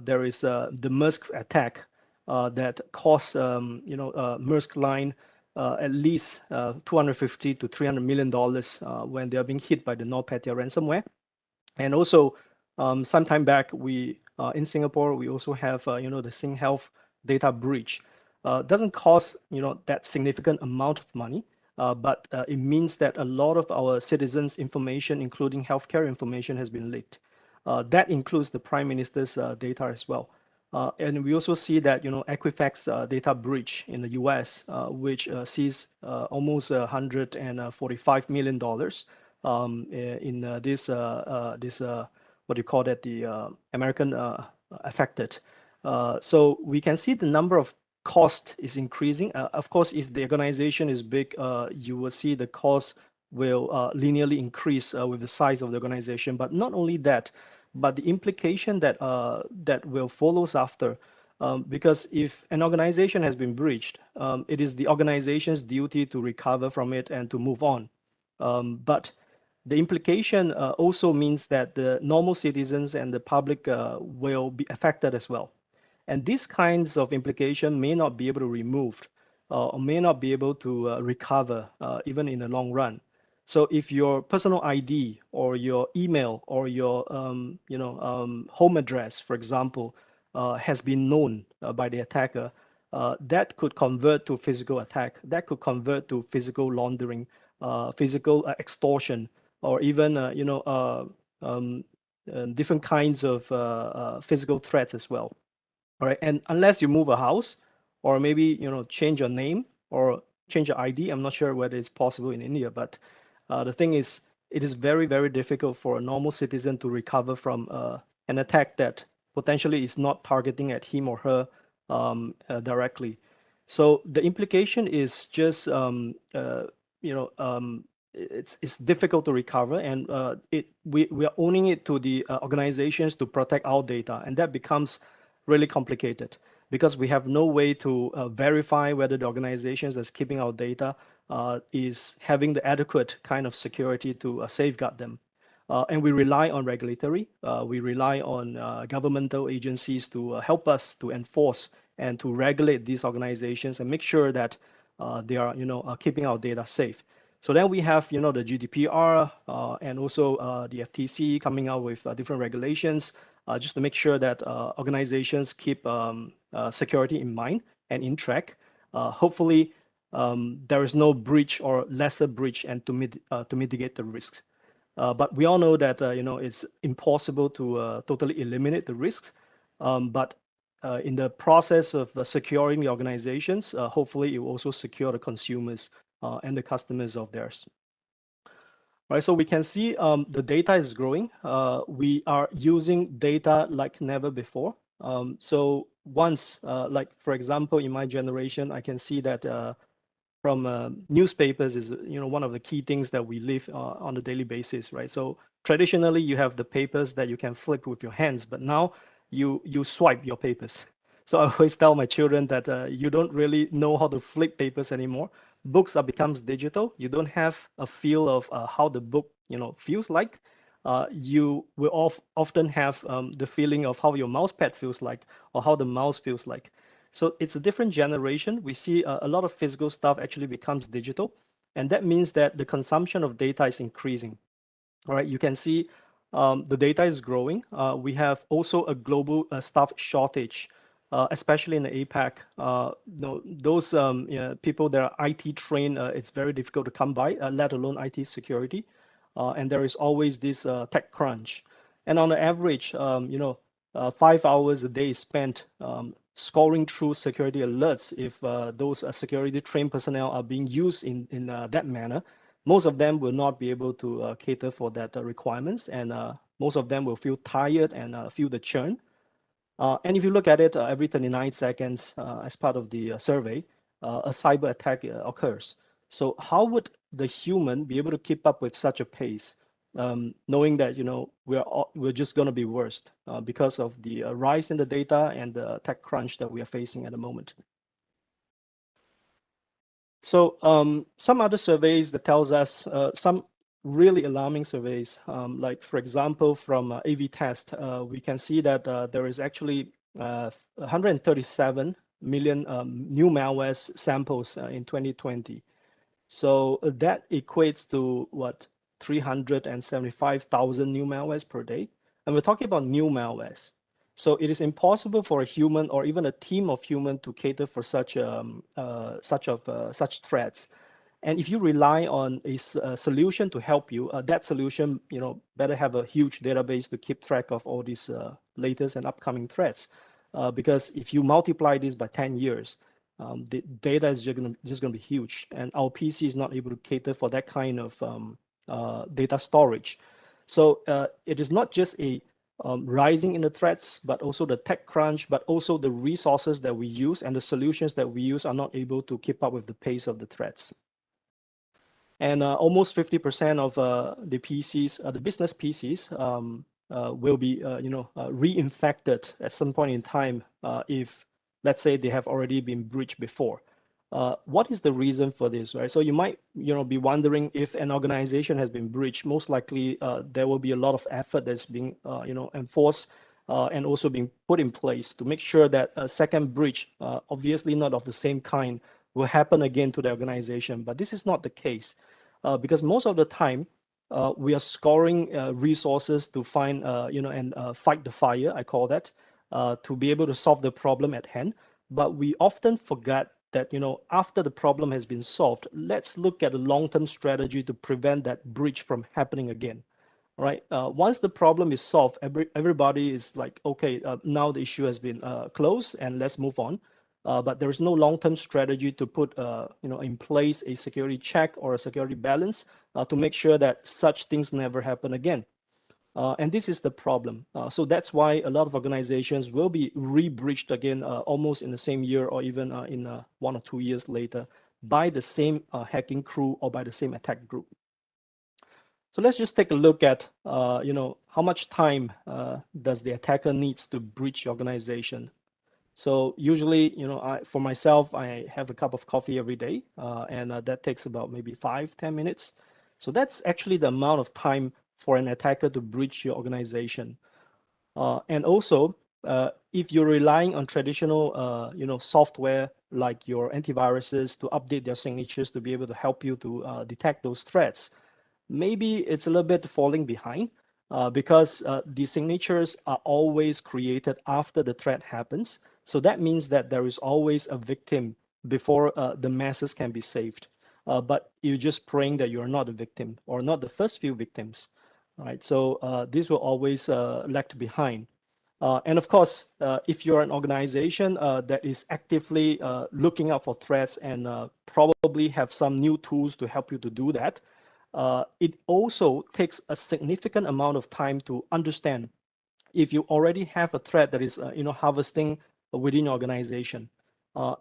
there is the Maersk attack that cost Maersk Line at least 250 to $300 million when they are being hit by the NotPetya ransomware. And also, some time back, we in Singapore, we also have the SingHealth data breach. Doesn't cost that significant amount of money, but it means that a lot of our citizens' information, including healthcare information, has been leaked. That includes the Prime Minister's data as well. And we also see that Equifax data breach in the U.S., which sees almost $145 million in this what do you call that, the American affected. So we can see the number of cost is increasing. Of course, if the organization is big, you will see the cost will linearly increase with the size of the organization. But not only that, but the implication that that will follows after, because if an organization has been breached, it is the organization's duty to recover from it and to move on. But the implication also means that the normal citizens and the public will be affected as well. And these kinds of implication may not be able to removed or may not be able to recover even in the long run. So if your personal ID or your email or your home address, for example, has been known by the attacker, that could convert to physical attack. That could convert to physical laundering, physical extortion, or even different kinds of physical threats as well. All right, and unless you move a house, or maybe change your name or change your ID, I'm not sure whether it's possible in India, but the thing is, it is very, very difficult for a normal citizen to recover from an attack that potentially is not targeting at him or her directly. So the implication is just it's difficult to recover, and we are owning it to the organizations to protect our data, and that becomes really complicated because we have no way to verify whether the organizations that's keeping our data is having the adequate kind of security to safeguard them. And we rely on regulatory, we rely on governmental agencies to help us to enforce and to regulate these organizations and make sure that they are keeping our data safe. So then we have the GDPR and also the FTC coming out with different regulations just to make sure that organizations keep security in mind and in track. Hopefully, there is no breach or lesser breach, and to mitigate the risks. But we all know that it's impossible to totally eliminate the risks. But in the process of securing the organizations, hopefully it will also secure the consumers and the customers of theirs. Right, so we can see the data is growing. We are using data like never before. So once, like for example, in my generation, I can see that from newspapers is one of the key things that we live on a daily basis, right? So traditionally, you have the papers that you can flip with your hands, but now you swipe your papers. So I always tell my children that you don't really know how to flip papers anymore. Books are becomes digital. You don't have a feel of how the book feels like. You will often have the feeling of how your mouse pad feels like or how the mouse feels like. So it's a different generation. We see a lot of physical stuff actually becomes digital, and that means that the consumption of data is increasing. All right, you can see the data is growing. We have also a global staff shortage, especially in the APAC. Those people that are IT trained, it's very difficult to come by, let alone IT security. And there is always this tech crunch. And on the average, 5 hours a day spent scoring through security alerts. If those security trained personnel are being used in that manner, most of them will not be able to cater for that requirements, and most of them will feel tired and feel the churn. And if you look at it, every 29 seconds, as part of the survey, a cyber attack occurs. So how would the human be able to keep up with such a pace, knowing that we're just going to be worst because of the rise in the data and the tech crunch that we are facing at the moment? So some other surveys that tells us some really alarming surveys. Like for example, from AV test, we can see that there is actually 137 million new malware samples in 2020. So that equates to what, 375,000 new malwares per day. And we're talking about new malwares. So it is impossible for a human or even a team of humans to cater for such threats. And if you rely on a solution to help you, that solution, better have a huge database to keep track of all these latest and upcoming threats. Because if you multiply this by 10 years, the data is just gonna be huge, and our PC is not able to cater for that kind of data storage. So it is not just a rising in the threats, but also the tech crunch, but also the resources that we use and the solutions that we use are not able to keep up with the pace of the threats. And almost 50% of the PCs, the business PCs, will be, reinfected at some point in time if, let's say, they have already been breached before. What is the reason for this, right? So you might, be wondering if an organization has been breached. Most likely, there will be a lot of effort that's being, enforced and also being put in place to make sure that a second breach, obviously not of the same kind, will happen again to the organization. But this is not the case because most of the time we are scoring resources to find, and fight the fire, I call that, to be able to solve the problem at hand. But we often forget that, after the problem has been solved, let's look at a long-term strategy to prevent that breach from happening again. Right. Once the problem is solved, everybody is like, okay, now the issue has been closed and let's move on. But there is no long-term strategy to put, in place a security check or a security balance to make sure that such things never happen again. And this is the problem. So that's why a lot of organizations will be re-breached again almost in the same year or even in 1 or 2 years later by the same hacking crew or by the same attack group. So let's just take a look at, how much time does the attacker needs to breach the organization. So usually, for myself, I have a cup of coffee every day, and that takes about maybe 5-10 minutes. So that's actually the amount of time for an attacker to breach your organization. And also, if you're relying on traditional, software like your antiviruses to update their signatures to be able to help you to detect those threats, maybe it's a little bit falling behind because the signatures are always created after the threat happens. So that means that there is always a victim before the masses can be saved. But you're just praying that you're not a victim or not the first few victims, right? So this will always lag behind. And of course, if you're an organization that is actively looking out for threats and probably have some new tools to help you to do that, it also takes a significant amount of time to understand if you already have a threat that is, harvesting within your organization.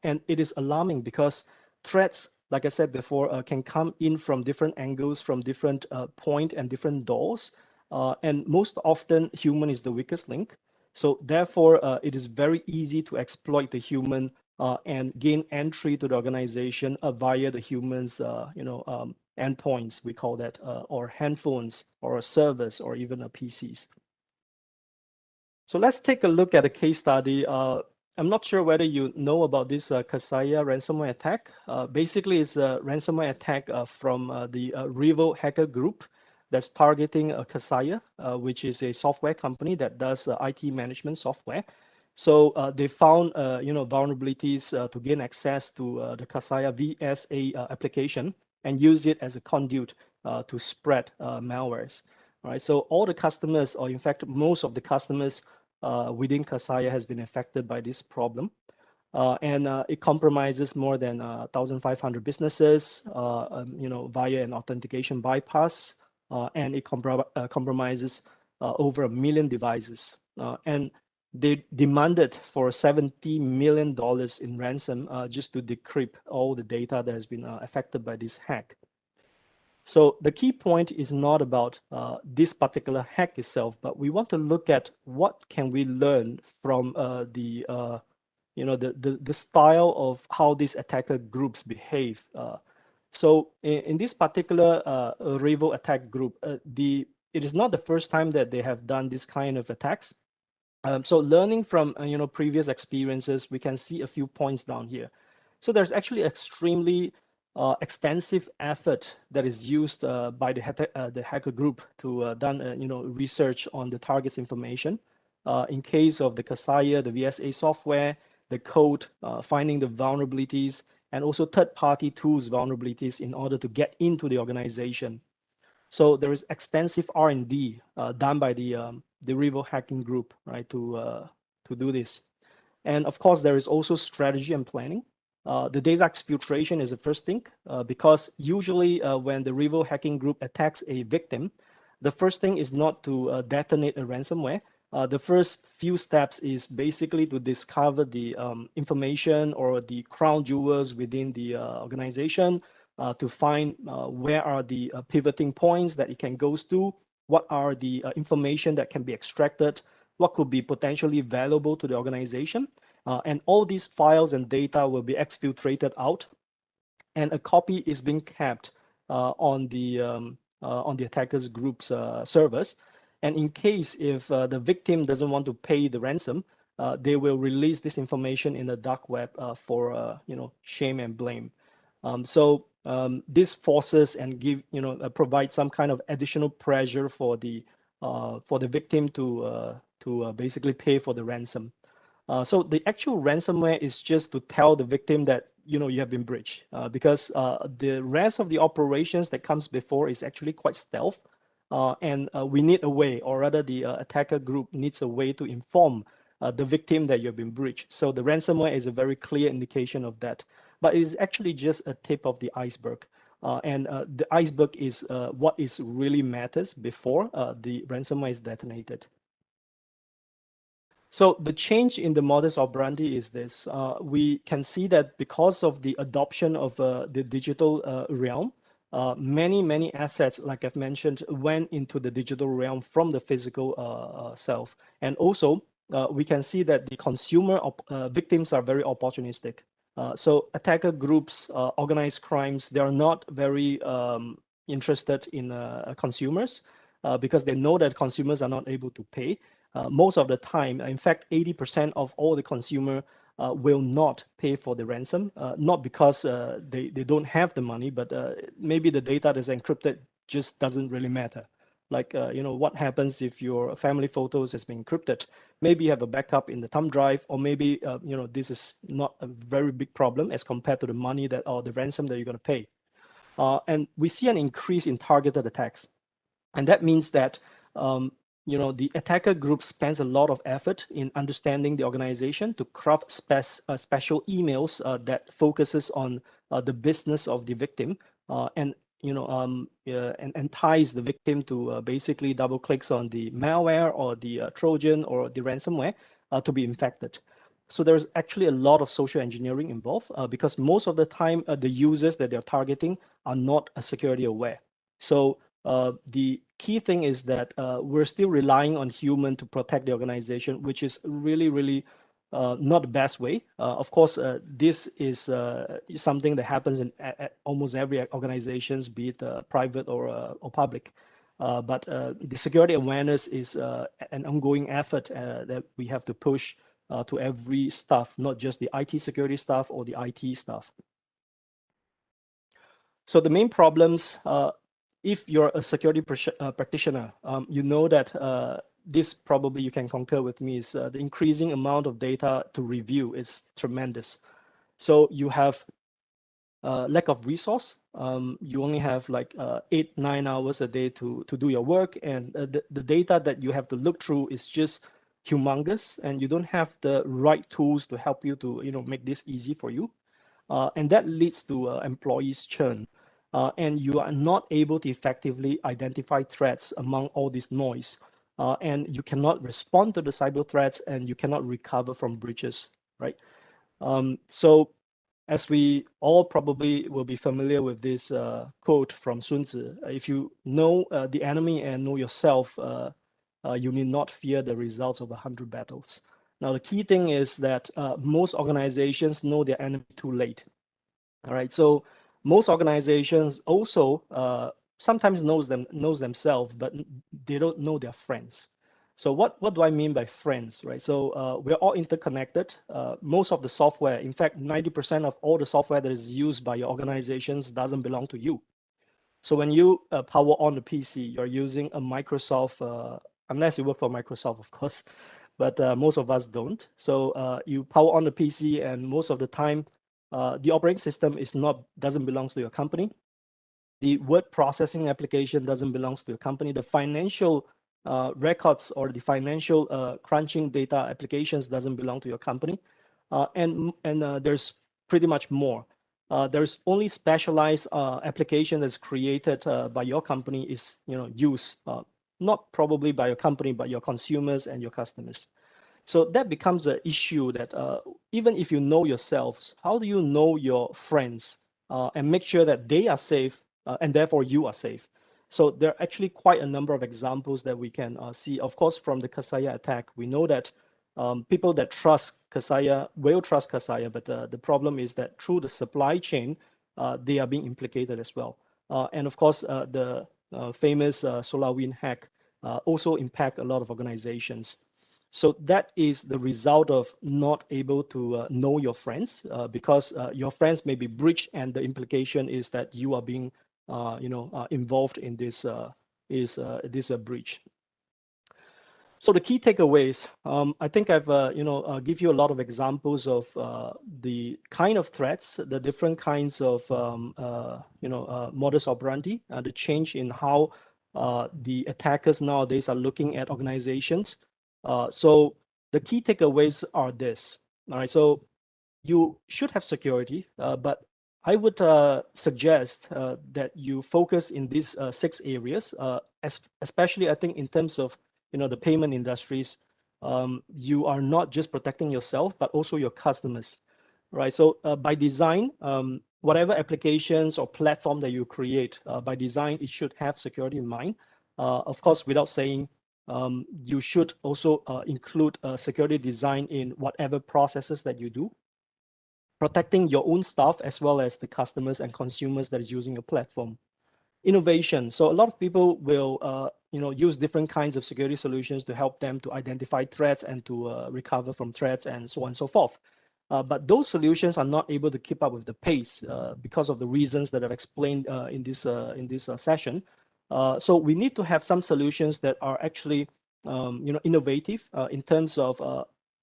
And it is alarming because threats, like I said before, can come in from different angles, from different point and different doors. And most often, human is the weakest link. So therefore, it is very easy to exploit the human and gain entry to the organization via the humans, endpoints, we call that, or handphones, or servers, or even PCs. So let's take a look at a case study. I'm not sure whether you know about this Kaseya ransomware attack. Basically, it's a ransomware attack from the Revo hacker group that's targeting Kaseya, which is a software company that does IT management software. So they found, vulnerabilities to gain access to the Kaseya VSA application and use it as a conduit to spread malwares. Right. So all the customers, or in fact, most of the customers within Kaseya has been affected by this problem. And it compromises more than 1,500 businesses, via an authentication bypass, and it compromises over 1 million devices. And they demanded for $70 million in ransom just to decrypt all the data that has been affected by this hack. So the key point is not about this particular hack itself, but we want to look at what can we learn from the style of how these attacker groups behave. So in this particular Revo attack group, it is not the first time that they have done this kind of attacks. So learning from previous experiences, we can see a few points down here. So there's actually extremely extensive effort that is used by the hacker group to done research on the target's information. In case of the Kaseya, the VSA software, the code, finding the vulnerabilities, and also third-party tools vulnerabilities in order to get into the organization. So there is extensive R&D done by the Revo hacking group, right, to do this. And of course, there is also strategy and planning. The data exfiltration is the first thing, because usually when the Revo hacking group attacks a victim, the first thing is not to detonate a ransomware. The first few steps is basically to discover the information or the crown jewels within the organization, to find where are the pivoting points that it can go to, what are the information that can be extracted, what could be potentially valuable to the organization. And all these files and data will be exfiltrated out, and a copy is being kept on the attackers group's servers. And in case if the victim doesn't want to pay the ransom, they will release this information in the dark web for shame and blame. This forces and provide some kind of additional pressure for the victim to basically pay for the ransom. So the actual ransomware is just to tell the victim that you have been breached, because the rest of the operations that comes before is actually quite stealth, and we need a way, or rather the attacker group needs a way to inform the victim that you have been breached. So the ransomware is a very clear indication of that, but it is actually just a tip of the iceberg. And the iceberg is what is really matters before the ransomware is detonated. So the change in the modus operandi is this. We can see that because of the adoption of the digital realm, many assets, like I've mentioned, went into the digital realm from the physical self. And also, we can see that the consumer victims are very opportunistic. So attacker groups, organized crimes, they are not very interested in consumers because they know that consumers are not able to pay. Most of the time, in fact, 80% of all the consumer will not pay for the ransom, not because they don't have the money, but maybe the data that's encrypted just doesn't really matter. Like, what happens if your family photos has been encrypted? Maybe you have a backup in the thumb drive, or maybe, this is not a very big problem as compared to the money that, or the ransom that you're going to pay. And we see an increase in targeted attacks. And that means that the attacker group spends a lot of effort in understanding the organization to craft special emails that focuses on the business of the victim, and ties the victim to basically double clicks on the malware or the Trojan or the ransomware to be infected. So there's actually a lot of social engineering involved because most of the time the users that they're targeting are not security aware. So the key thing is that we're still relying on human to protect the organization, which is really not the best way. Of course, this is something that happens in almost every organizations, be it private or public. But the security awareness is an ongoing effort that we have to push to every staff, not just the IT security staff or the IT staff. So the main problems, if you're a security practitioner, you know that this probably you can concur with me is the increasing amount of data to review is tremendous. So you have lack of resource. You only have like 8-9 hours a day to do your work, and the data that you have to look through is just humongous, and you don't have the right tools to help you to make this easy for you, and that leads to employees churn. And you are not able to effectively identify threats among all this noise. And you cannot respond to the cyber threats, and you cannot recover from breaches, right? So as we all probably will be familiar with this quote from Sun Tzu, if you know the enemy and know yourself, you need not fear the results of 100 battles. Now, the key thing is that most organizations know their enemy too late. All right, so most organizations also sometimes knows themselves, but they don't know their friends. So what do I mean by friends, right? So we're all interconnected. Most of the software, in fact, 90% of all the software that is used by your organizations doesn't belong to you. So when you power on the PC, you're using a Microsoft, unless you work for Microsoft, of course, but most of us don't. So you power on the PC, and most of the time, the operating system doesn't belong to your company. The word processing application doesn't belong to your company. The financial records or the financial crunching data applications doesn't belong to your company. And there's pretty much more. There's only specialized application that's created by your company is used, not probably by your company, but your consumers and your customers. So that becomes an issue that even if you know yourselves, how do you know your friends and make sure that they are safe and therefore you are safe? So there are actually quite a number of examples that we can see. Of course, from the Kaseya attack, we know that people that trust Kaseya will trust Kaseya, but the problem is that through the supply chain, they are being implicated as well. And of course, the famous SolarWinds hack also impact a lot of organizations. So that is the result of not able to know your friends because your friends may be breached, and the implication is that you are being, involved in this breach. So the key takeaways, I think I've give you a lot of examples of the kind of threats, the different kinds of modus operandi, the change in how the attackers nowadays are looking at organizations. So the key takeaways are this. All right, so you should have security, but I would suggest that you focus in these 6 areas, especially I think in terms of the payment industries. You are not just protecting yourself, but also your customers, right? So by design, whatever applications or platform that you create, by design, it should have security in mind. Of course, without saying, you should also include security design in whatever processes that you do, protecting your own staff as well as the customers and consumers that is using your platform. Innovation. So a lot of people will use different kinds of security solutions to help them to identify threats and to recover from threats and so on and so forth. But those solutions are not able to keep up with the pace because of the reasons that I've explained in this session. So we need to have some solutions that are actually innovative in terms of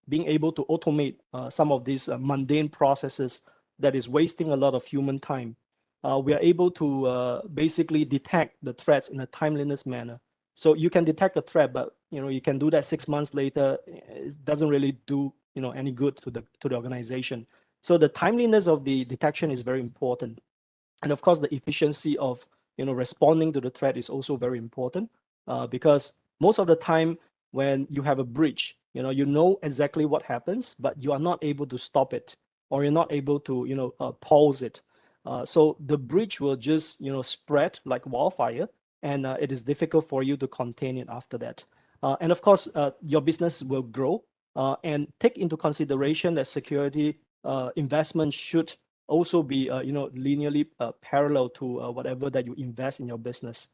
being able to automate some of these mundane processes that is wasting a lot of human time. We are able to basically detect the threats in a timeliness manner. So you can detect a threat, but you can do that 6 months later. It doesn't really do any good to the organization. So the timeliness of the detection is very important, and of course the efficiency of responding to the threat is also very important because most of the time when you have a breach, you know exactly what happens, but you are not able to stop it, or you're not able to pause it. So the breach will just spread like wildfire, and it is difficult for you to contain it after that. And of course, your business will grow, and take into consideration that security investment should also be linearly parallel to whatever that you invest in your business.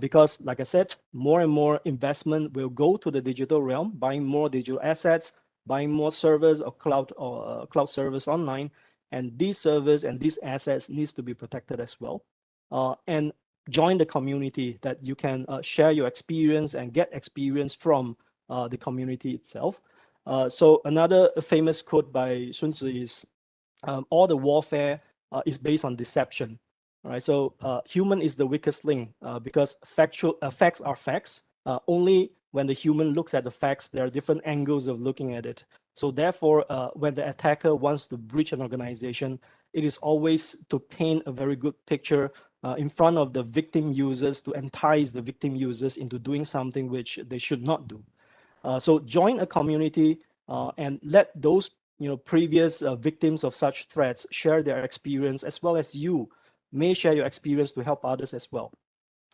Because like I said, more and more investment will go to the digital realm, buying more digital assets, buying more servers or cloud servers online, and these servers and these assets needs to be protected as well. And join the community that you can share your experience and get experience from the community itself. So another famous quote by Sun Tzu is, all the warfare is based on deception. All right, so human is the weakest link because facts are facts. Only when the human looks at the facts, there are different angles of looking at it. So therefore, when the attacker wants to breach an organization, it is always to paint a very good picture in front of the victim users to entice the victim users into doing something which they should not do. So join a community and let those previous victims of such threats share their experience, as well as you may share your experience to help others as well.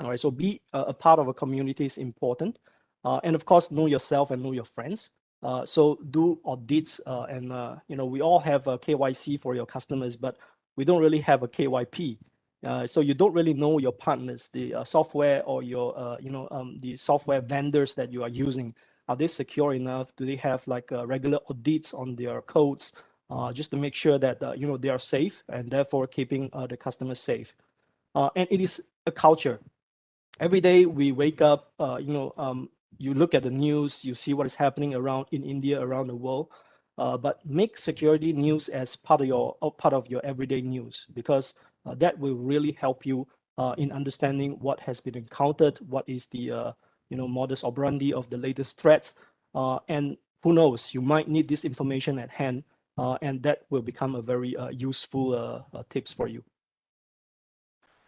All right, so be a part of a community is important. And of course, know yourself and know your friends. So do audits, and we all have a KYC for your customers, but we don't really have a KYP. So you don't really know your partners, the software or your the software vendors that you are using. Are they secure enough? Do they have like regular audits on their codes, just to make sure that they are safe and therefore keeping the customers safe? And it is a culture. Every day we wake up, you look at the news, you see what is happening around in India, around the world. But make security news as part of your everyday news, because that will really help you in understanding what has been encountered, what is the modus operandi of the latest threats, and who knows, you might need this information at hand, and that will become a very useful tips for you.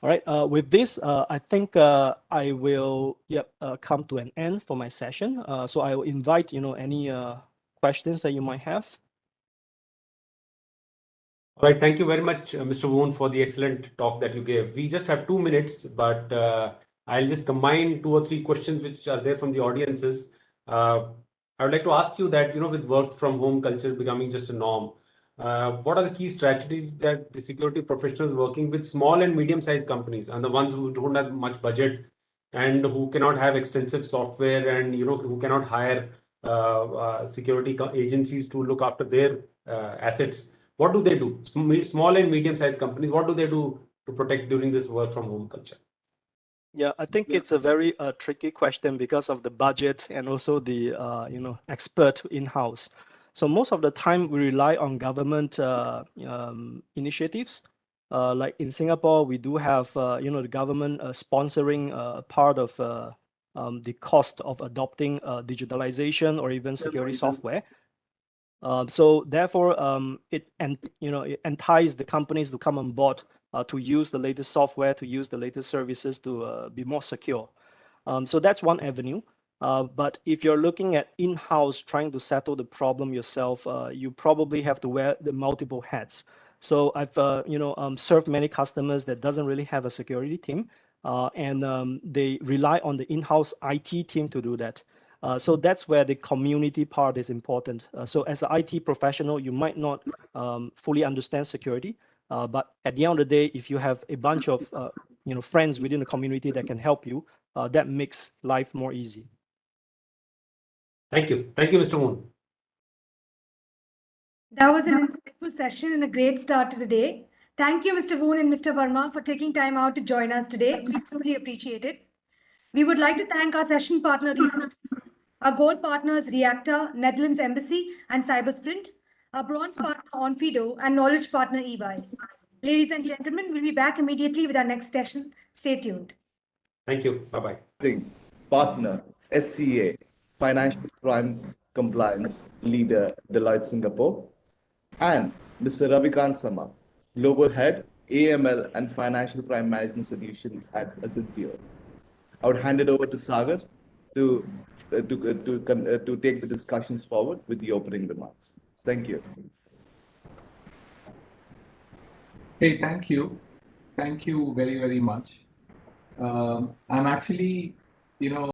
All right, with this, I think I will come to an end for my session. So I will invite any questions that you might have. All right, thank you very much, Mr. Woon, for the excellent talk that you gave. We just have 2 minutes, but I'll just combine 2 or 3 questions which are there from the audiences. I would like to ask you that, with work from home culture becoming just a norm, what are the key strategies that the security professionals working with small and medium-sized companies and the ones who don't have much budget and who cannot have extensive software and who cannot hire security agencies to look after their assets? What do they do? Small and medium-sized companies, what do they do to protect during this work from home culture? Yeah, I think it's a very tricky question because of the budget and also the expert in-house. So most of the time we rely on government initiatives. Like in Singapore, we do have the government sponsoring part of the cost of adopting digitalization or even security software. So therefore, it entices the companies to come on board to use the latest software, to use the latest services to be more secure. So that's one avenue. But if you're looking at in-house trying to settle the problem yourself, you probably have to wear the multiple hats. So I've served many customers that doesn't really have a security team, and they rely on the in-house IT team to do that. So that's where the community part is important. So as an IT professional, you might not fully understand security, but at the end of the day, if you have a bunch of friends within the community that can help you, that makes life more easy. Thank you. Thank you, Mr. Woon. That was an insightful session and a great start to the day. Thank you, Mr. Woon and Mr. Verma, for taking time out to join us today. We truly appreciate it. We would like to thank our session partner, our gold partners, ReaQta, Netherlands Embassy, and Cybersprint, our bronze partner, Onfido, and knowledge partner, EY. Ladies and gentlemen, we'll be back immediately with our next session. Stay tuned. Thank you. Bye-bye. Partner, SCA, Financial Crime Compliance Leader, Deloitte Singapore, and Mr. Ravikant Sama, Global Head, AML and Financial Crime Management Solution at Satyendra. I would hand it over to Sagar to take the discussions forward with the opening remarks. Thank you. Hey, thank you. Thank you very, very much. I'm actually,